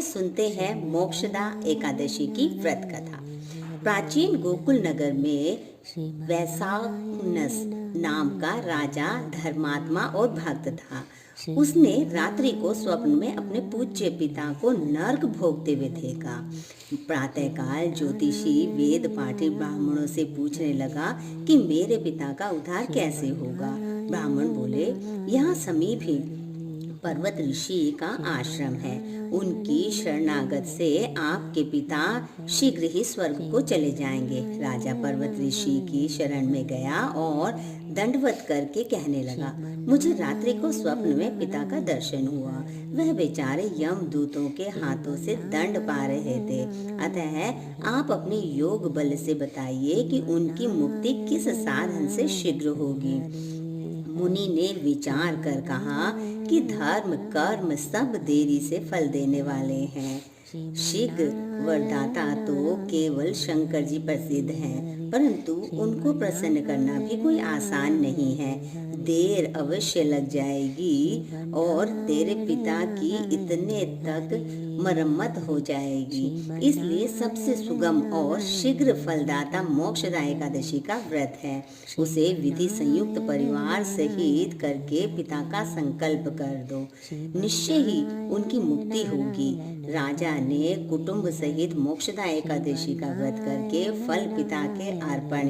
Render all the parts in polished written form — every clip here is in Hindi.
सुनते हैं मोक्षदा एकादशी की व्रत कथा। प्राचीन गोकुल नगर में वैशाखनस नाम का राजा धर्मात्मा और भक्त था। उसने रात्रि को स्वप्न में अपने पूज्य पिता को नर्क भोगते हुए देखा। प्रातःकाल ज्योतिषी वेद पाठी ब्राह्मणों से पूछने लगा कि मेरे पिता का उद्धार कैसे होगा। ब्राह्मण बोले, यहाँ समीप ही पर्वत ऋषि का आश्रम है। उनकी शरणागत से आपके पिता शीघ्र ही स्वर्ग को चले जाएंगे। राजा पर्वत ऋषि की शरण में गया और दंडवत करके कहने लगा, मुझे रात्रि को स्वप्न में पिता का दर्शन हुआ। वह बेचारे यमदूतों के हाथों से दंड पा रहे थे। अतः आप अपने योग बल से बताइए कि उनकी मुक्ति किस साधन से शीघ्र होगी। मुनि ने विचार कर कहा कि धर्म कर्म सब देरी से फल देने वाले हैं। शीघ्र वरदाता तो केवल शंकर जी प्रसिद्ध हैं, परंतु उनको प्रसन्न करना भी कोई आसान नहीं है। देर अवश्य लग जाएगी और तेरे पिता की इतने तक मरम्मत हो जाएगी। इसलिए सबसे सुगम और शीघ्र फलदाता मोक्षदा एकादशी का व्रत है। उसे विधि संयुक्त परिवार सहित करके पिता का संकल्प कर दो, निश्चय ही उनकी मुक्ति होगी। राजा ने कुटुंब सहित मोक्षदा एकादशी का व्रत करके फल पिता के अर्पण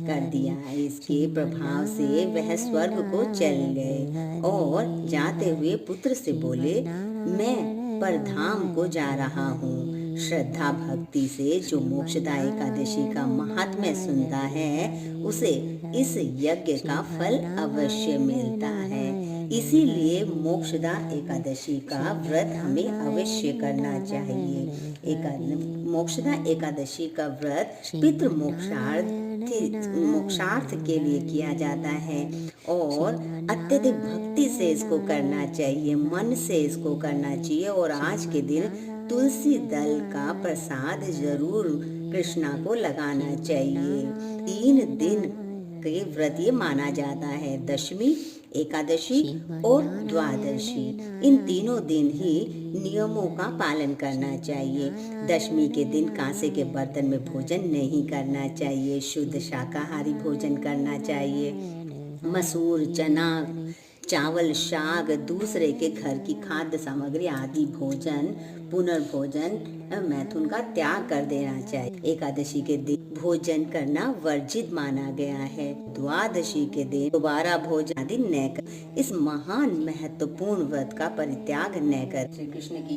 कर दिया। इसके प्रभाव से वह स्वर्ग को चल गए और जाते हुए पुत्र से बोले, मैं परधाम को जा रहा हूँ। श्रद्धा भक्ति से जो मोक्षदा एकादशी का महात्म्य सुनता है, उसे इस यज्ञ का फल अवश्य मिलता है। इसीलिए मोक्षदा एकादशी का व्रत हमें अवश्य करना चाहिए। मोक्षदा एकादशी का व्रत पितृ मोक्षार्थ के लिए किया जाता है और अत्यधिक भक्ति से इसको करना चाहिए, मन से इसको करना चाहिए। और आज के दिन तुलसी दल का प्रसाद जरूर कृष्णा को लगाना चाहिए। 3 दिन के व्रत ये माना जाता है, दशमी, एकादशी और द्वादशी। इन तीनों दिन ही नियमों का पालन करना चाहिए। दशमी के दिन कांसे के बर्तन में भोजन नहीं करना चाहिए, शुद्ध शाकाहारी भोजन करना चाहिए। मसूर, चना, चावल, शाक, दूसरे के घर की खाद्य सामग्री आदि भोजन, पुनर्भोजन, मैथुन का त्याग कर देना चाहिए। एकादशी के दिन भोजन करना वर्जित माना गया है। द्वादशी के दिन दोबारा भोजन आदि न कर, इस महान महत्वपूर्ण व्रत का परित्याग न कर। श्री कृष्ण की